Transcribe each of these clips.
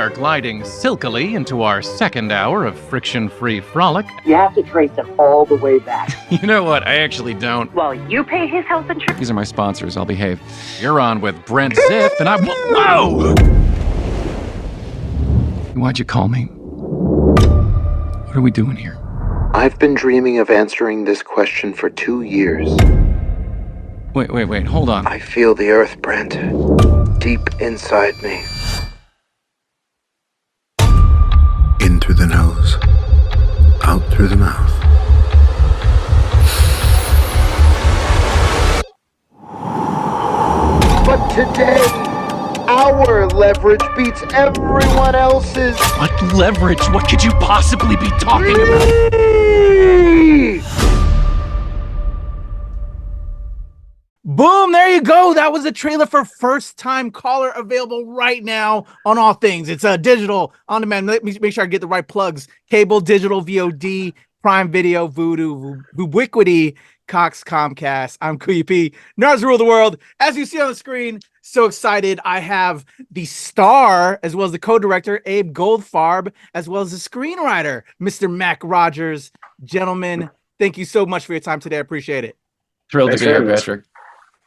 are gliding silkily into our second hour of friction-free frolic. You have to trace it all the way back. You know what? I actually don't. Well, you pay his health insurance. These are my sponsors. I'll behave. You're on with Brent Ziff, and I... Whoa! Why'd you call me? What are we doing here? I've been dreaming of answering this question for 2 years. Wait, hold on. I feel the earth, Brent, deep inside me. In through the nose, out through the mouth. But today, our leverage beats everyone else's. What leverage? What could you possibly be talking about? Boom, there you go. That was a trailer for First Time Caller, available right now on all things. It's a digital, on demand. Let me make sure I get the right plugs. Cable, digital, VOD, Prime Video, Vudu, Vubiquity, Cox, Comcast. I'm Kuya P. Nerds rule the world. As you see on the screen, so excited. I have the star, as well as the co-director, Abe Goldfarb, as well as the screenwriter, Mr. Mac Rogers. Gentlemen, thank you so much for your time today. I appreciate it. Thrilled to be here, Patrick.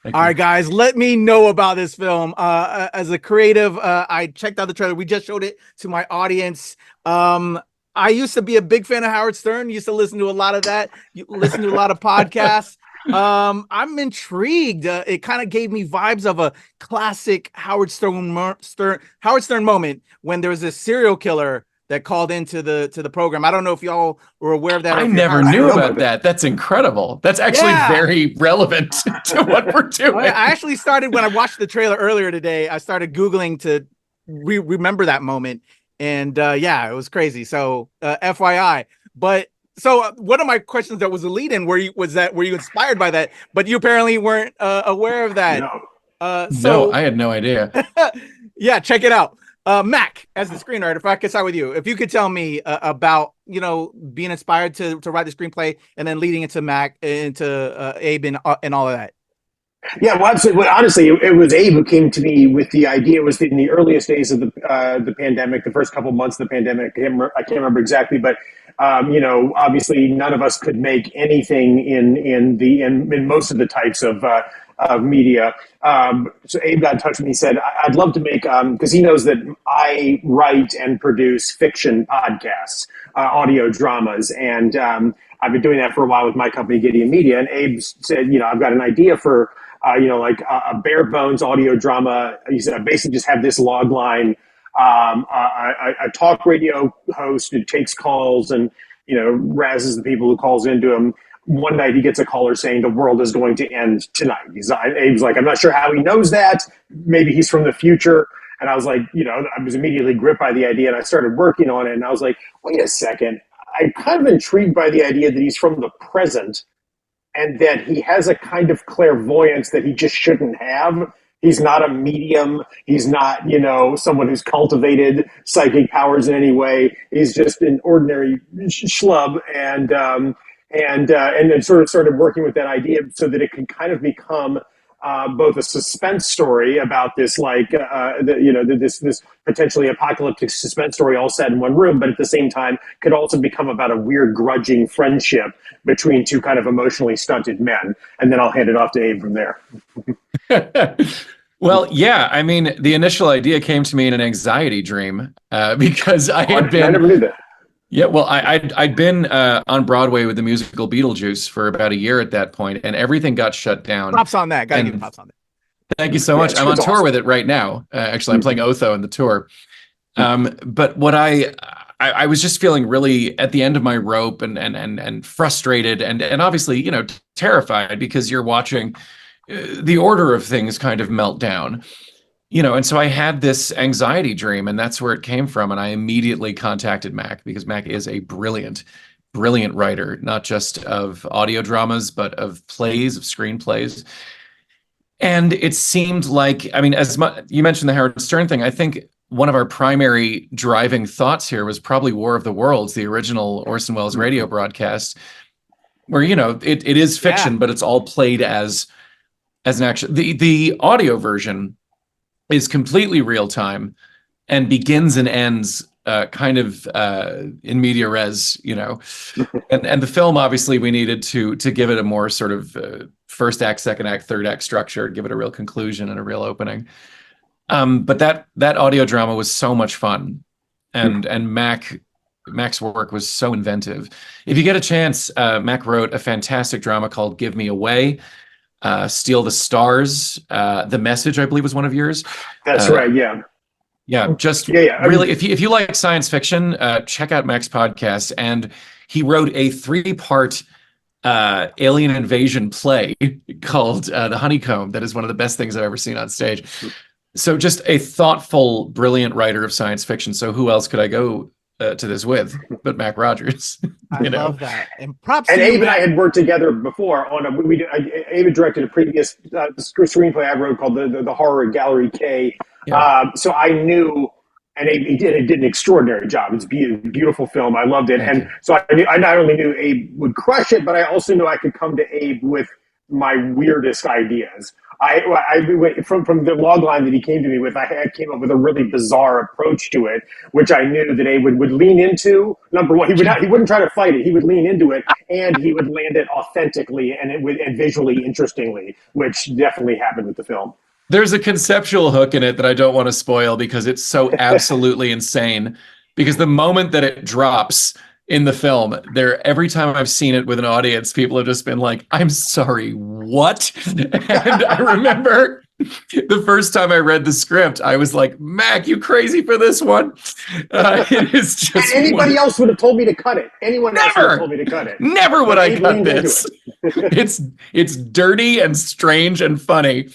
All right, guys, let me know about this film. As a creative, I checked out the trailer. We just showed it to my audience. I used to be a big fan of Howard Stern. Used to listen to a lot of that. Listen to a lot of podcasts. I'm intrigued. It kind of gave me vibes of a classic Howard Stern moment when there was a serial killer that called into the program. I don't know if y'all were aware of that. I never knew about that. That's incredible. That's actually very relevant to what we're doing. I actually started, when I watched the trailer earlier today, I started Googling to remember that moment. And yeah, it was crazy. So FYI. But so one of my questions that was a lead-in, were you inspired by that? But you apparently weren't aware of that. No. No, I had no idea. Yeah, check it out. Mac, as the screenwriter, if I could start with you, if you could tell me about, being inspired to write the screenplay and then leading into Abe and all of that. Yeah, well, absolutely. Well, honestly, it was Abe who came to me with the idea. It was in the earliest days of the pandemic, the first couple of months of the pandemic. I can't remember exactly, but obviously none of us could make anything in most of the types of media. So Abe got in touch with me and said, I'd love to make, because he knows that I write and produce fiction podcasts, audio dramas. And I've been doing that for a while with my company, Gideon Media. And Abe said, I've got an idea for, like a bare bones audio drama. He said, I basically just have this log line, a talk radio host who takes calls and, razzes the people who calls into him. One night he gets a caller saying the world is going to end tonight. Abe's like, I'm not sure how he knows that. Maybe he's from the future. And I was like, I was immediately gripped by the idea and I started working on it. And I was like, wait a second. I'm kind of intrigued by the idea that he's from the present and that he has a kind of clairvoyance that he just shouldn't have. He's not a medium. He's not, someone who's cultivated psychic powers in any way. He's just an ordinary schlub. And then sort of started working with that idea so that it could kind of become both a suspense story about this, this potentially apocalyptic suspense story all set in one room, but at the same time could also become about a weird grudging friendship between two kind of emotionally stunted men. And then I'll hand it off to Abe from there. Well, yeah, I mean, the initial idea came to me in an anxiety dream because I never knew that. Yeah, well, I'd been on Broadway with the musical Beetlejuice for about a year at that point, and everything got shut down. Props on that. Gotta give props on that. Thank you so much. I'm on tour with it right now. Actually, I'm playing Otho in the tour. But what I was just feeling really at the end of my rope and frustrated and obviously, terrified because you're watching the order of things kind of melt down. And so I had this anxiety dream, and that's where it came from. And I immediately contacted Mac because Mac is a brilliant, brilliant writer, not just of audio dramas, but of plays, of screenplays. And it seemed like, as you mentioned the Howard Stern thing, I think one of our primary driving thoughts here was probably War of the Worlds, the original Orson Welles radio broadcast, where, it is fiction, but it's all played as an action. The audio version is completely real time. and begins and ends kind of in media res, and the film, obviously we needed to give it a more sort of first act, second act, third act structure, give it a real conclusion and a real opening. But that audio drama was so much fun, and Mac's work was so inventive. If you get a chance, Mac wrote a fantastic drama called Give Me Away, Steal the Stars, The Message, I believe, was one of yours. That's right, yeah. Yeah, just Yeah. really, if you like science fiction, check out Mac's podcast. And he wrote a 3-part alien invasion play called The Honeycomb. That is one of the best things I've ever seen on stage. So just a thoughtful, brilliant writer of science fiction. So who else could I go to this with but Mac Rogers? I love that. And props And to you, Abe and I Mac. had worked together before on Abe had directed a previous screenplay I wrote called the Horror Gallery K. Yeah. So I knew, and Abe did an extraordinary job. It's a beautiful film. I loved it. Thank you. So I not only knew Abe would crush it, but I also knew I could come to Abe with my weirdest ideas. From the log line that he came to me with, I came up with a really bizarre approach to it, which I knew that Abe would lean into. Number one, he wouldn't try to fight it. He would lean into it, and he would land it authentically and visually interestingly, which definitely happened with the film. There's a conceptual hook in it that I don't want to spoil because it's so absolutely insane. Because the moment that it drops in the film, every time I've seen it with an audience, people have just been like, "I'm sorry, what?" And I remember the first time I read the script, I was like, "Mac, you crazy for this one?" It is just. And anybody else would have told me to cut it. Anyone else would have told me to cut it. Never would I cut leaned into this. It's dirty and strange and funny.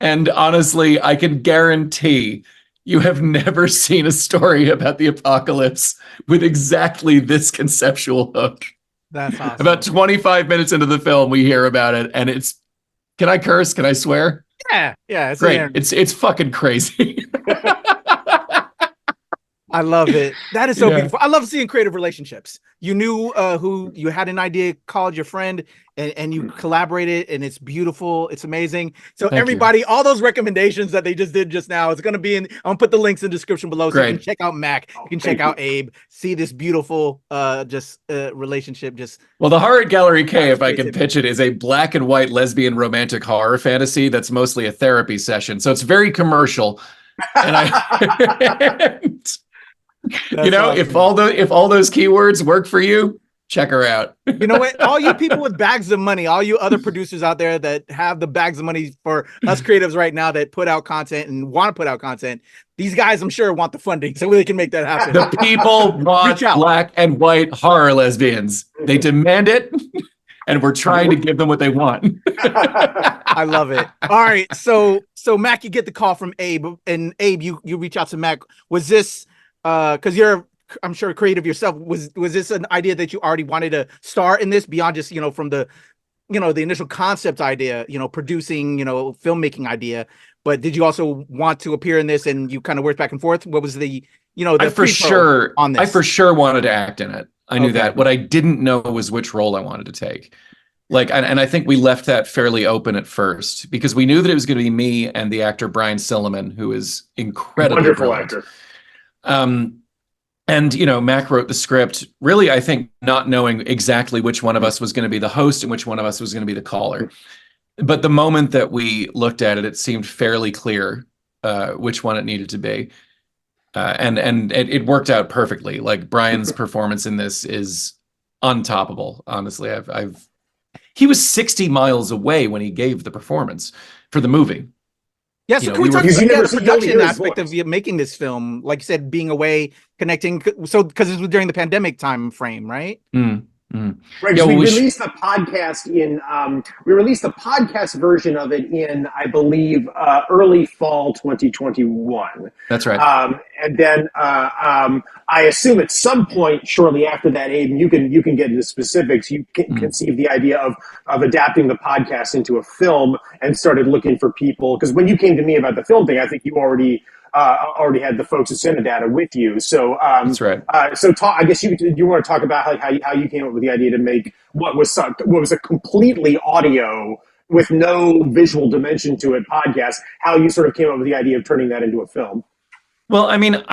And honestly, I can guarantee you have never seen a story about the apocalypse with exactly this conceptual hook. That's awesome. About 25 minutes into the film, we hear about it, and it's. Can I curse? Can I swear? Yeah. It's Great. It's fucking crazy. I love it. That is so Yeah. beautiful. I love seeing creative relationships. You knew who you had an idea, called your friend, and you collaborated, and it's beautiful. It's amazing. So Thank everybody, all those recommendations that they just did just now, it's going to be in. I'm gonna put the links in the description below, so you can Great. check out Mac. You can check out Abe. See this beautiful relationship. Well, the Horror Gallery K, if I can creativity. pitch it, is a black and white lesbian romantic horror fantasy that's mostly a therapy session. So it's very commercial. And That's if awesome. if all those keywords work for you, check her out. You know what? All you people with bags of money, all you other producers out there that have the bags of money for us creatives right now that put out content and want to put out content, these guys, I'm sure, want the funding so they can make that happen. The people want Reach out. black and white horror lesbians. They demand it, and we're trying to give them what they want. I love it. All right, so Mac, you get the call from Abe, and Abe, you reach out to Mac. Was this because you're, I'm sure, creative yourself? Was this an idea that you already wanted to star in this beyond just from the the initial concept idea, producing, filmmaking idea? But did you also want to appear in this, and you kind of worked back and forth? What was the I for sure on this? I for sure wanted to act in it. I knew Okay. that. What I didn't know was which role I wanted to take. And I think we left that fairly open at first because we knew that it was going to be me and the actor Brian Silliman, who is incredibly Wonderful brilliant. actor. And Mac wrote the script, really, I think, not knowing exactly which one of us was going to be the host and which one of us was going to be the caller. But the moment that we looked at it, it seemed fairly clear which one it needed to be. And it worked out perfectly. Like Brian's performance in this is untoppable. Honestly, he was 60 miles away when he gave the performance for the movie. Yeah, so can we we talk were- about You never the see- you only production hear his aspect voice. of you making this film? Like you said, being away, connecting. So because it was during the pandemic time frame, right? Right, Yeah, we well, released the podcast we released the podcast version of it in, I believe, early fall 2021. That's right. And then I assume at some point shortly after that, Aiden, you can get into specifics. You can conceive the idea of adapting the podcast into a film and started looking for people. Because when you came to me about the film thing, I think you already had the folks at Cinedata with you. So That's right. I guess you want to talk about how you came up with the idea to make what was a completely audio with no visual dimension to it podcast. How you sort of came up with the idea of turning that into a film. Well, I mean,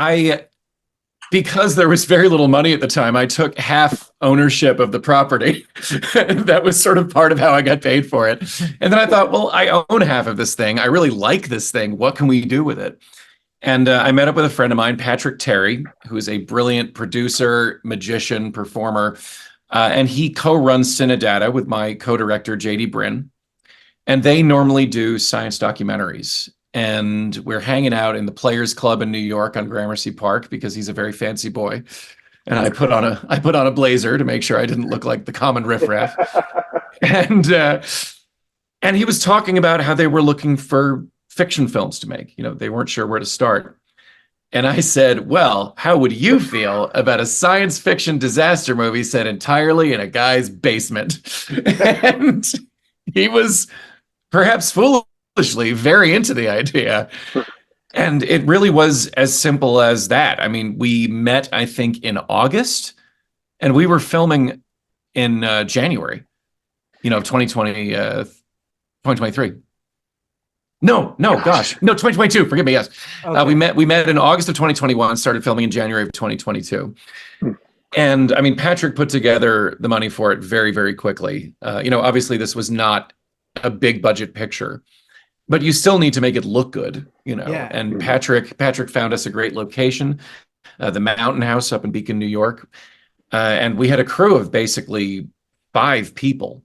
because there was very little money at the time, I took half ownership of the property. That was sort of part of how I got paid for it. And then I thought, well, I own half of this thing. I really like this thing. What can we do with it? And I met up with a friend of mine, Patrick Terry, who is a brilliant producer, magician, performer. And he co-runs Cinedata with my co-director, JD Brin. And they normally do science documentaries. And we're hanging out in the Players Club in New York on Gramercy Park because he's a very fancy boy. And I put on a blazer to make sure I didn't look like the common riffraff. And he was talking about how they were looking for fiction films to make. You know, they weren't sure where to start. And I said, well, how would you feel about a science fiction disaster movie set entirely in a guy's basement? And he was perhaps foolishly very into the idea. And it really was as simple as that. I mean, we met, I think, in August, and we were filming in January, 2020, 2023. No, 2022. Forgive me. Yes. Okay. We met in August of 2021, started filming in January of 2022. And I mean, Patrick put together the money for it very, very quickly. Obviously this was not a big budget picture, but you still need to make it look good, Yeah. And Patrick found us a great location, the Mountain House up in Beacon, New York. And we had a crew of basically 5 people.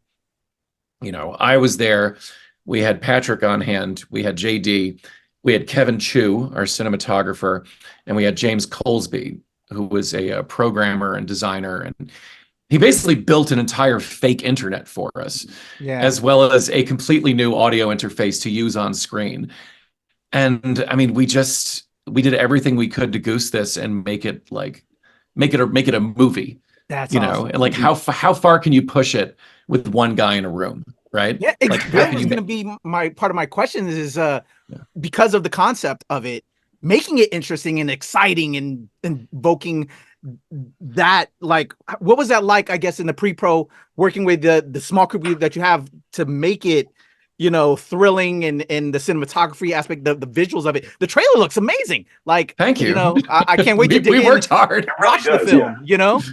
I was there. We had Patrick on hand. We had JD. We had Kevin Chu, our cinematographer, and we had James Colesby, who was a programmer and designer. And he basically built an entire fake internet for us, as well as a completely new audio interface to use on screen. And I mean, we did everything we could to goose this and make it a movie. That's awesome. And like how far can you push it with one guy in a room? Right. Yeah, that was going to be part of my question is because of the concept of it, making it interesting and exciting and invoking that, like, what was that like, I guess, in the pre-pro, working with the small group that you have to make it, thrilling and the cinematography aspect, the visuals of it. The trailer looks amazing. Like, thank you. I can't wait to dig we worked hard. Watch the film,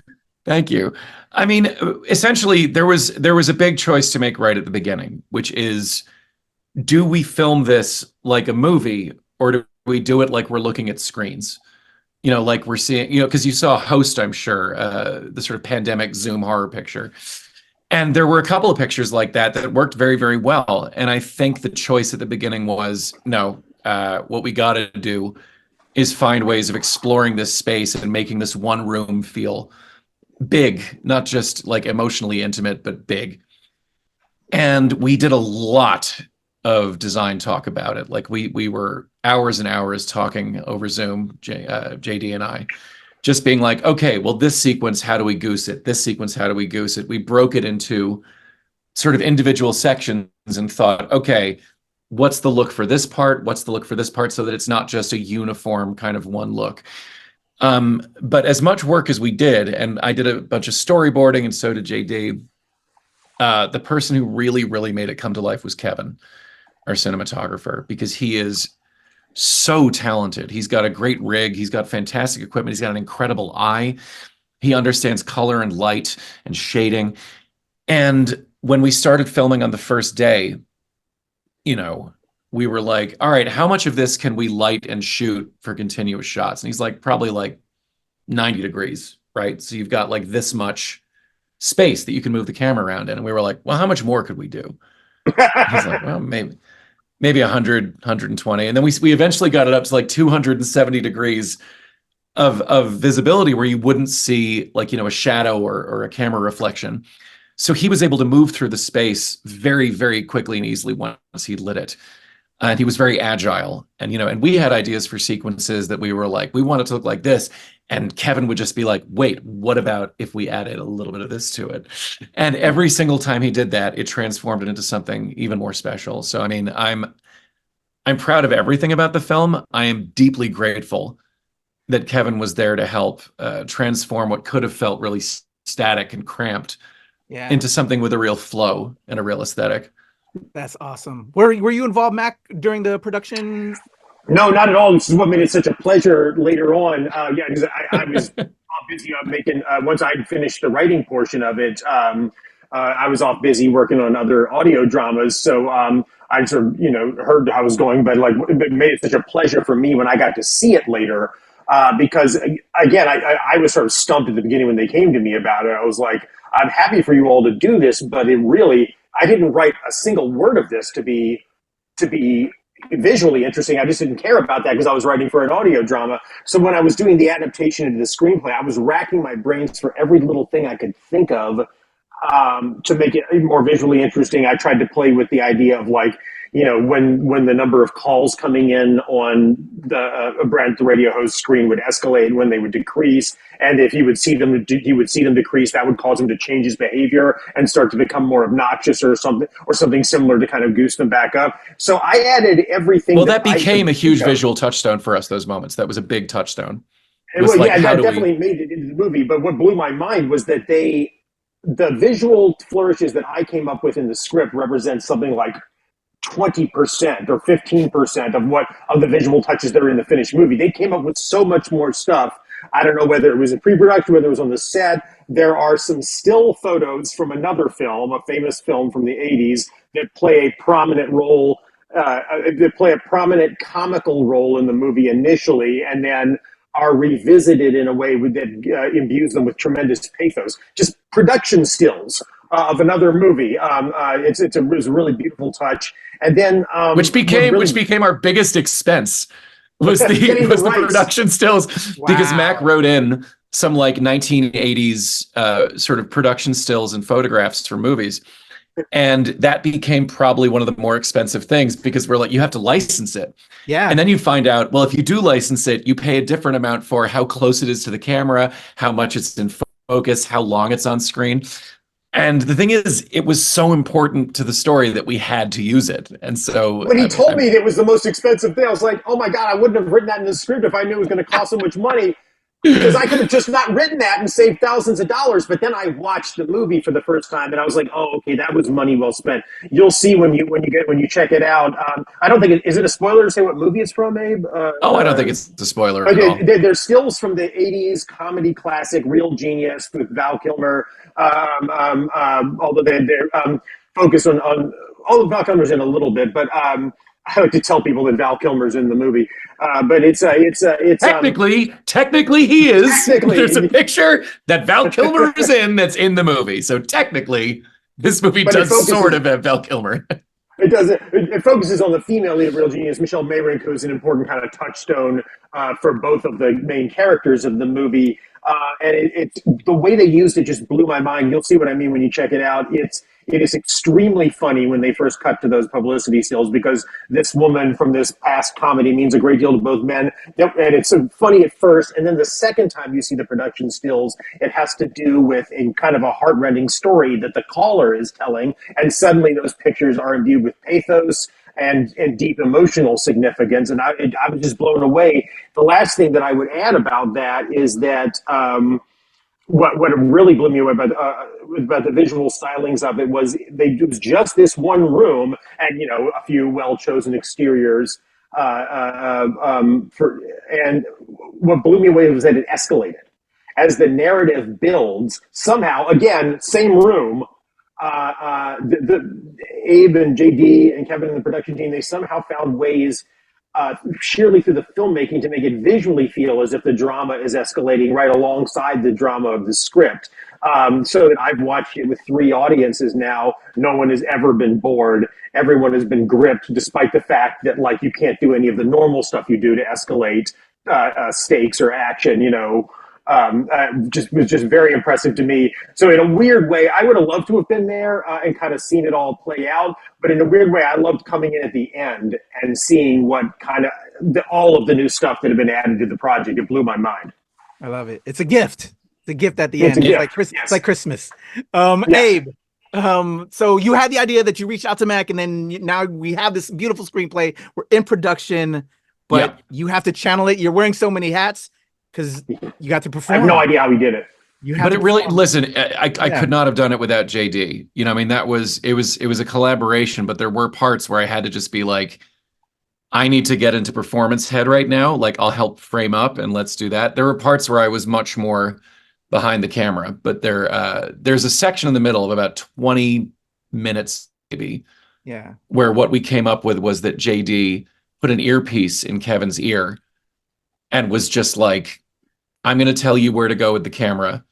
Thank you. I mean, essentially, there was a big choice to make right at the beginning, which is, do we film this like a movie, or do we do it like we're looking at screens? Like we're seeing, because you saw Host, I'm sure, the sort of pandemic Zoom horror picture. And there were a couple of pictures like that worked very, very well. And I think the choice at the beginning was, no, what we got to do is find ways of exploring this space and making this one room feel big, not just like emotionally intimate, but big. And we did a lot of design talk about it. Like we were hours and hours talking over Zoom, JD and I, just being like, okay, well, this sequence, how do we goose it? This sequence, how do we goose it? We broke it into sort of individual sections and thought, okay, what's the look for this part? What's the look for this part? So that it's not just a uniform kind of one look. But as much work as we did, and I did a bunch of storyboarding, and so did JD, the person who really, really made it come to life was Kevin, our cinematographer, because he is so talented. He's got a great rig. He's got fantastic equipment. He's got an incredible eye. He understands color and light and shading. And when we started filming on the first day, we were like, all right, how much of this can we light and shoot for continuous shots? And he's like, probably like 90 degrees, right? So you've got like this much space that you can move the camera around in. And we were like, well, how much more could we do? He's like, well, maybe 100, 120. And then we eventually got it up to like 270 degrees of visibility where you wouldn't see like, a shadow or a camera reflection. So he was able to move through the space very, very quickly and easily once he lit it. And he was very agile. And, and we had ideas for sequences that we were like, we want it to look like this. And Kevin would just be like, wait, what about if we added a little bit of this to it? And every single time he did that, it transformed it into something even more special. So, I mean, I'm proud of everything about the film. I am deeply grateful that Kevin was there to help transform what could have felt really static and cramped into something with a real flow and a real aesthetic. That's awesome. Were you involved, Mac, during the production No, not at all. This is what made it such a pleasure later on. Because I was busy on making, once I'd finished the writing portion of it, I was off busy working on other audio dramas. So I sort of, heard how it was going, but it made it such a pleasure for me when I got to see it later. Because again, I was sort of stumped at the beginning when they came to me about it. I was like, I'm happy for you all to do this, but I didn't write a single word of this to be visually interesting. I just didn't care about that because I was writing for an audio drama. So when I was doing the adaptation into the screenplay, I was racking my brains for every little thing I could think of to make it more visually interesting. I tried to play with the idea of when the number of calls coming in on the Brent, the radio host screen, would escalate, when they would decrease, and if he would see them decrease, that would cause him to change his behavior and start to become more obnoxious or something similar to kind of goose them back up. So I added everything. Well, that became a huge visual touchstone for us. Those moments, that was a big touchstone. That definitely made it into the movie. But what blew my mind was that the visual flourishes that I came up with in the script represent something like 20% or 15% of the visual touches that are in the finished movie. They came up with so much more stuff. I don't know whether it was in pre-production, whether it was on the set. There are some still photos from another film, a famous film from the 80s, that play a prominent role, that play a prominent comical role in the movie initially, and then are revisited in a way that imbues them with tremendous pathos. Just production stills of another movie. It was a really beautiful touch. And then which became our biggest expense was the production stills. Wow. Because Mac wrote in some 1980s sort of production stills and photographs for movies. And that became probably one of the more expensive things, because we're like, you have to license it. Yeah. And then you find out, well, if you do license it, you pay a different amount for how close it is to the camera, how much it's in focus, how long it's on screen. And the thing is, it was so important to the story that we had to use it. And so when he told me it was the most expensive thing, I was like, oh my God, I wouldn't have written that in the script if I knew it was going to cost so much money. Because I could have just not written that and saved thousands of dollars. But then I watched the movie for the first time, and I was like, "Oh, okay, that was money well spent." You'll see when you check it out. I don't think is it a spoiler to say what movie it's from, Abe? I don't think it's a spoiler at all. There's stills from the '80s comedy classic Real Genius with Val Kilmer. Although they're focused on all of Val Kilmer's in a little bit, but I like to tell people that Val Kilmer's in the movie, but it's technically he is. There's a picture that Val Kilmer is in that's in the movie, so technically this movie does sort of have Val Kilmer. It does. It focuses on the female lead of Real Genius, Michelle Mayrank, who's an important kind of touchstone for both of the main characters of the movie. And the way they used it just blew my mind. You'll see what I mean when you check it out. It is extremely funny when they first cut to those publicity stills, because this woman from this past comedy means a great deal to both men. And it's funny at first, and then the second time you see the production stills, it has to do with a kind of a heartrending story that the caller is telling, and suddenly those pictures are imbued with pathos and deep emotional significance. And I was just blown away. The last thing that I would add about that is that what really blew me away about the visual stylings of it was it was just this one room and a few well-chosen exteriors. And what blew me away was that it escalated as the narrative builds. Somehow, again, same room. Abe and JD and Kevin and the production team, they somehow found ways, sheerly through the filmmaking, to make it visually feel as if the drama is escalating right alongside the drama of the script. So that I've watched it with 3 audiences now. No one has ever been bored. Everyone has been gripped, despite the fact that you can't do any of the normal stuff you do to escalate stakes or action, was just very impressive to me. So in a weird way, I would have loved to have been there and kind of seen it all play out. But in a weird way, I loved coming in at the end and seeing what kind of all of the new stuff that had been added to the project. It blew my mind. I love it. It's a gift. It's a gift at the end. It's like Christmas. Yes. Abe, so you had the idea that you reached out to Mac, and then now we have this beautiful screenplay. We're in production, but you have to channel it. You're wearing so many hats because you got to perform. I have no idea how he did it. But it really, listen, I could not have done it without JD. It was a collaboration, but there were parts where I had to just be like, I need to get into performance head right now. Like, I'll help frame up and let's do that. There were parts where I was much more behind the camera, but there's a section in the middle of about 20 minutes, maybe, where what we came up with was that JD put an earpiece in Kevin's ear and was just like, I'm going to tell you where to go with the camera.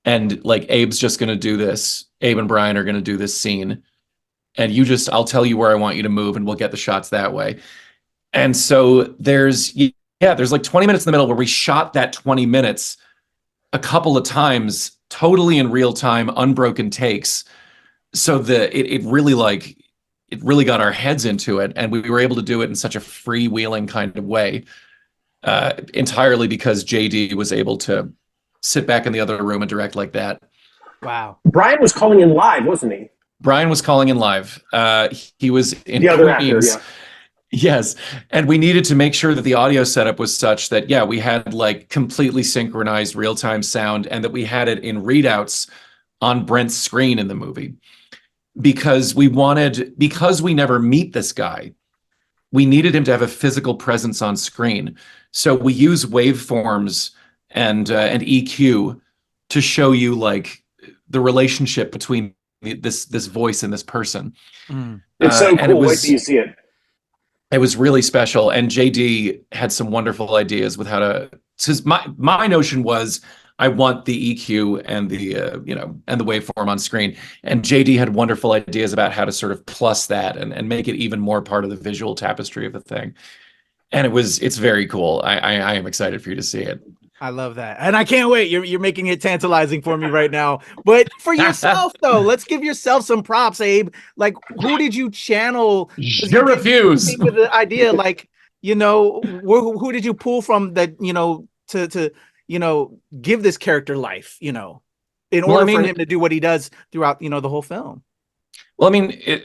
And like, Abe's just going to do this. Abe and Brian are going to do this scene. And I'll tell you where I want you to move and we'll get the shots that way. And so there's like 20 minutes in the middle where we shot that 20 minutes a couple of times, totally in real time, unbroken takes. So it really got our heads into it. And we were able to do it in such a freewheeling kind of way, entirely because JD was able to sit back in the other room and direct like that. Wow. Brian was calling in live, wasn't he? Brian was calling in live. He was in the other actor, yeah. Yes. And we needed to make sure that the audio setup was such that, we had like completely synchronized real-time sound and that we had it in readouts on Brent's screen in the movie. Because we never meet this guy, we needed him to have a physical presence on screen. So we use waveforms and EQ to show you like the relationship between this voice and this person. It's so cool. Wait till you see it. It was really special, and JD had some wonderful ideas with how to. Because my notion was, I want the EQ and the and the waveform on screen, and JD had wonderful ideas about how to sort of plus that and make it even more part of the visual tapestry of the thing. And it's very cool. I am excited for you to see it. I love that. And I can't wait. You're making it tantalizing for me right now. But for yourself, though, let's give yourself some props, Abe. Like, who did you channel? You refuse. With the idea, like, who did you pull from that, to give this character life, in order for him to do what he does throughout, the whole film? Well,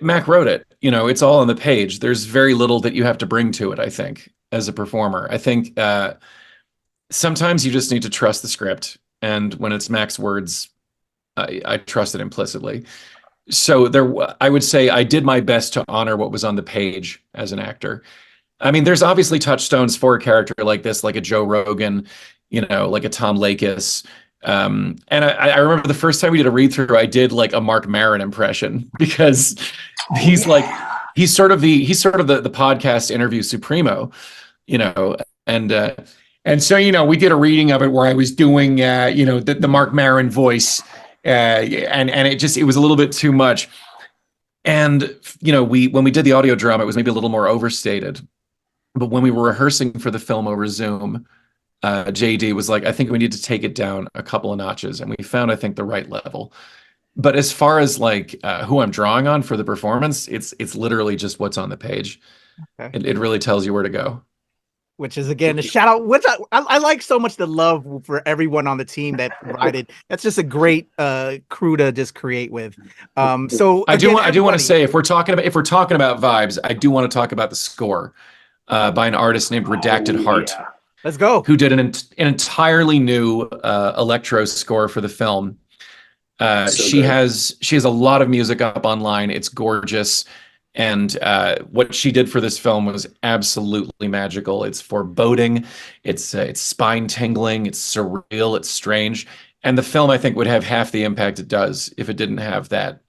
Mac wrote it. It's all on the page. There's very little that you have to bring to it, I think, as a performer. I think sometimes you just need to trust the script. And when it's Mac's words, I trust it implicitly. So I would say I did my best to honor what was on the page as an actor. There's obviously touchstones for a character like this, like a Joe Rogan, like a Tom Lakis. And I remember the first time we did a read through, I did like a Mark Maron impression because he's sort of the podcast interview supremo, and so, we did a reading of it where I was doing, the Mark Maron voice, and it was a little bit too much. And, when we did the audio drama, it was maybe a little more overstated. But when we were rehearsing for the film over Zoom, JD was like, I think we need to take it down a couple of notches. And we found, I think, the right level. But as far as like who I'm drawing on for the performance, it's literally just what's on the page. Okay. It really tells you where to go. Which is, again, a shout out, which I like so much, the love for everyone on the team that provided. That's just a great crew to just create with. So I do want to say, if we're talking about vibes, I do want to talk about the score by an artist named Redacted Heart. Yeah. Let's go. Who did an entirely new electro score for the film. She has a lot of music up online. It's gorgeous. And what she did for this film was absolutely magical. It's foreboding, it's spine tingling, it's surreal, it's strange. And the film, I think, would have half the impact it does if it didn't have that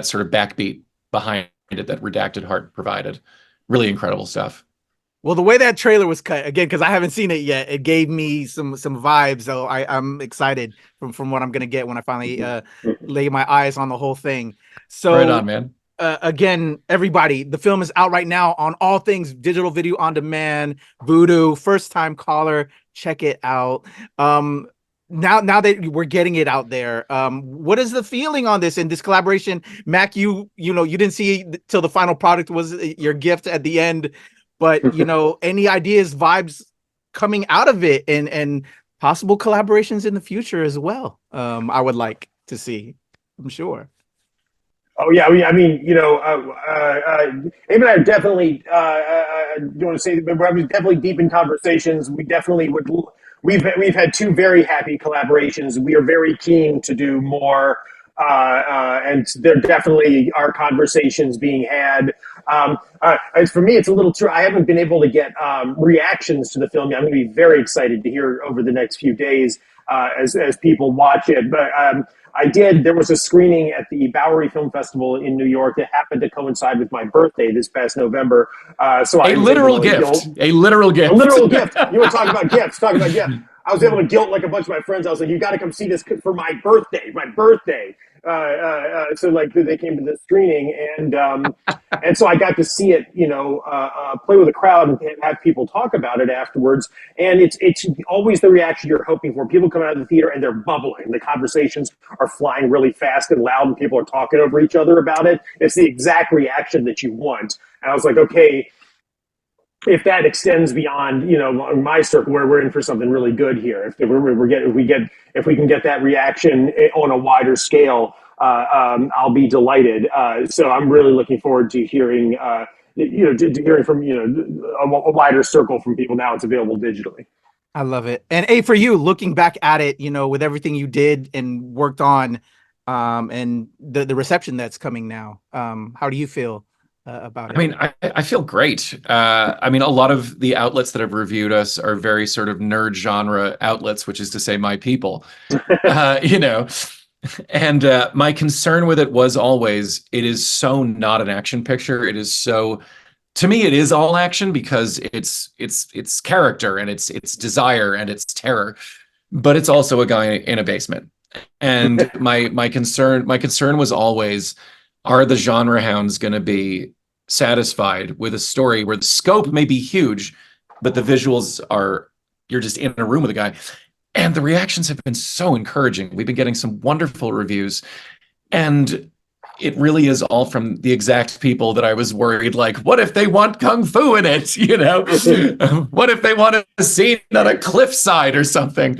sort of backbeat behind it that Redacted Heart provided. Really incredible stuff. Well, the way that trailer was cut, again, because I haven't seen it yet, it gave me some vibes. So I'm excited from what I'm going to get when I finally lay my eyes on the whole thing. So right on, man. Again, everybody, the film is out right now on all things digital video on demand, Vudu, first time caller. Check it out. Now that we're getting it out there, what is the feeling on this and this collaboration? Mac, you didn't see till the final product was your gift at the end, but any ideas, vibes coming out of it and possible collaborations in the future as well? I would like to see, I'm sure. Oh yeah, Abe and I are definitely. You want to say we're definitely deep in conversations. We definitely would. We've had two very happy collaborations. We are very keen to do more, and there definitely are conversations being had. As for me, it's a little true. I haven't been able to get reactions to the film yet. I'm going to be very excited to hear over the next few days as people watch it. But there was a screening at the Bowery Film Festival in New York that happened to coincide with my birthday this past November. So a literal gift. A literal gift. A literal gift. You want to talk about gifts? Talk about gifts. I was able to guilt like a bunch of my friends. I was like, you got to come see this for my birthday. So like they came to the screening, and so I got to see it, play with a crowd and have people talk about it afterwards. And it's always the reaction you're hoping for. People come out of the theater and they're bubbling. The conversations are flying really fast and loud, and people are talking over each other about it. It's the exact reaction that you want. And I was like, okay, if that extends beyond, my circle, where we're in for something really good here. If we can get that reaction on a wider scale, I'll be delighted. So I'm really looking forward to hearing, hearing from a wider circle from people. Now it's available digitally. I love it. And for you, looking back at it, with everything you did and worked on, and the reception that's coming now, how do you feel about it? I mean, I feel great. I mean, a lot of the outlets that have reviewed us are very sort of nerd genre outlets, which is to say my people, and my concern with it was always, it is so not an action picture. It is so, to me, it is all action because it's character and it's desire and it's terror, but it's also a guy in a basement. And my concern was always, are the genre hounds going to be satisfied with a story where the scope may be huge, but the visuals are, you're just in a room with a guy? And the reactions have been so encouraging. We've been getting some wonderful reviews, and it really is all from the exact people that I was worried, like, what if they want kung fu in it? What if they want a scene on a cliffside or something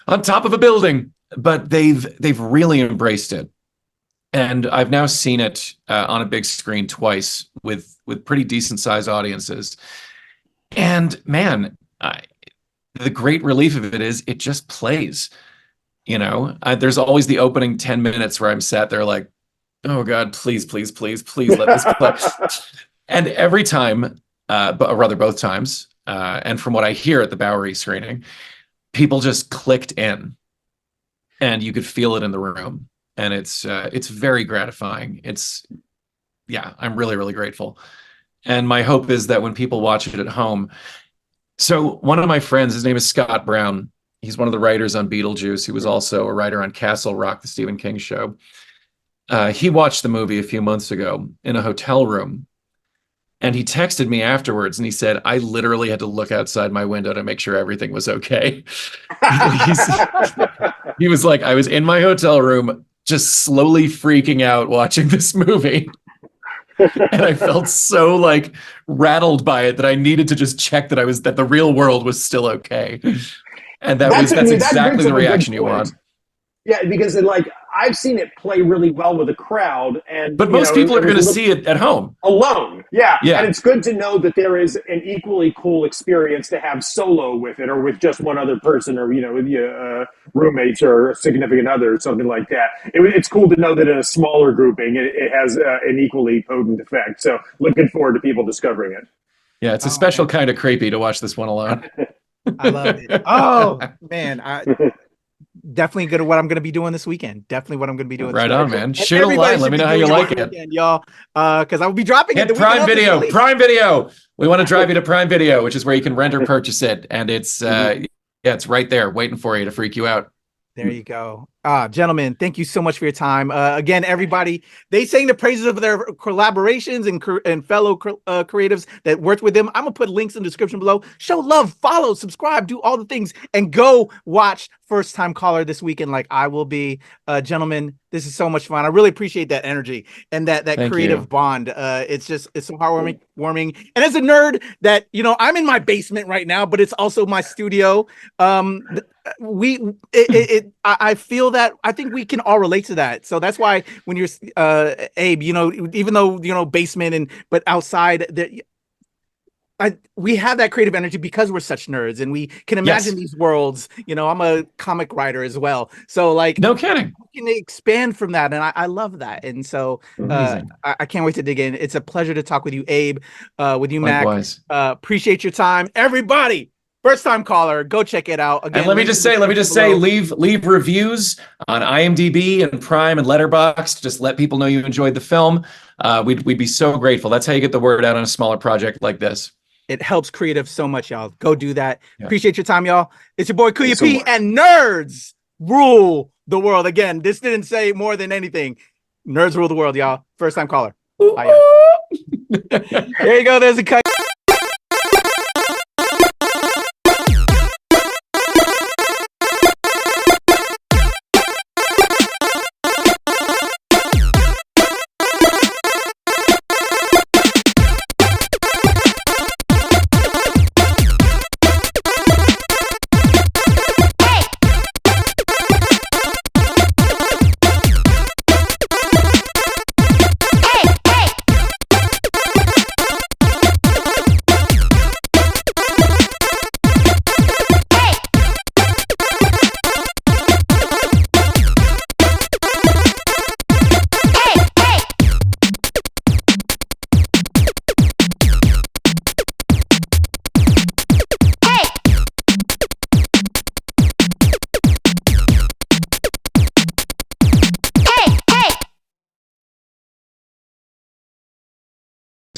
on top of a building? But they've really embraced it. And I've now seen it on a big screen twice with pretty decent sized audiences. And man, the great relief of it is it just plays. There's always the opening 10 minutes where I'm sat there like, oh God, please, please, please, please let this play. And every time, but rather both times, and from what I hear at the Bowery screening, people just clicked in, and you could feel it in the room. And it's very gratifying. I'm really, really grateful. And my hope is that when people watch it at home, so one of my friends, his name is Scott Brown. He's one of the writers on Beetlejuice. He was also a writer on Castle Rock, the Stephen King show. He watched the movie a few months ago in a hotel room. And he texted me afterwards and he said, I literally had to look outside my window to make sure everything was okay. He was like, I was in my hotel room just slowly freaking out watching this movie. And I felt so like rattled by it that I needed to just check that the real world was still okay. And that's exactly the reaction you want. Yeah, because I've seen it play really well with a crowd, but most people are going to see it at home alone. Yeah, and it's good to know that there is an equally cool experience to have solo with it, or with just one other person, or with your roommates or a significant other, or something like that. It's cool to know that in a smaller grouping, it has an equally potent effect. So, looking forward to people discovering it. Yeah, it's a special kind of creepy to watch this one alone. I love it. Oh man, definitely good at what I'm going to be doing this weekend. Definitely what I'm going to be doing. Right on, man. Shoot a line. Let me know how you like it, weekend, y'all. Because I will be dropping it. Prime Video. Prime Video. We want to drive you to Prime Video, which is where you can rent or purchase it, and it's it's right there, waiting for you to freak you out. There you go. Gentlemen, thank you so much for your time. Again, everybody, they sang the praises of their collaborations and fellow creatives that worked with them. I'm going to put links in the description below. Show love, follow, subscribe, do all the things, and go watch First Time Caller this weekend like I will be. Gentlemen, this is so much fun. I really appreciate that energy and that creative bond. It's so heartwarming. And as a nerd that, I'm in my basement right now, but it's also my studio. I feel that I think we can all relate to that. So that's why when you're Abe, even though basement but outside, we have that creative energy because we're such nerds, and we can imagine these worlds. You know, I'm a comic writer as well, so like, no kidding, we can expand from that, and I love that. And so I can't wait to dig in. It's a pleasure to talk with you, Abe, with you, Likewise. Mac. Appreciate your time, everybody. First time caller, go check it out. Again, and let me just say, leave reviews on IMDb and Prime and Letterboxd. Just let people know you enjoyed the film. We'd be so grateful. That's how you get the word out on a smaller project like this. It helps creative so much, y'all. Go do that. Yeah. Appreciate your time, y'all. It's your boy Kuya P, and nerds rule the world. Again, this didn't say more than anything. Nerds rule the world, y'all. First time caller. Bye, y'all. There you go. There's a cut.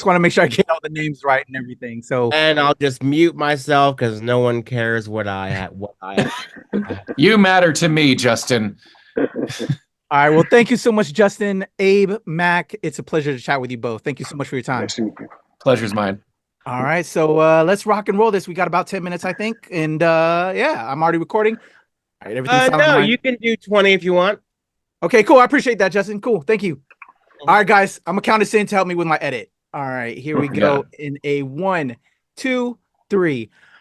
Want to make sure I get all the names right and everything. So, and I'll just mute myself because no one cares what I have. You matter to me, Justin. All right. Well, thank you so much, Justin, Abe, Mac. It's a pleasure to chat with you both. Thank you so much for your time. Pleasure's mine. All right. So let's rock and roll this. We got about 10 minutes, I think. And yeah, I'm already recording. All right. Everything no, you can do 20 if you want. Okay, cool. I appreciate that, Justin. Cool. Thank you. All right, guys. I'm going to count us in to help me with my edit. All right, here we go in a 1, 2, 3.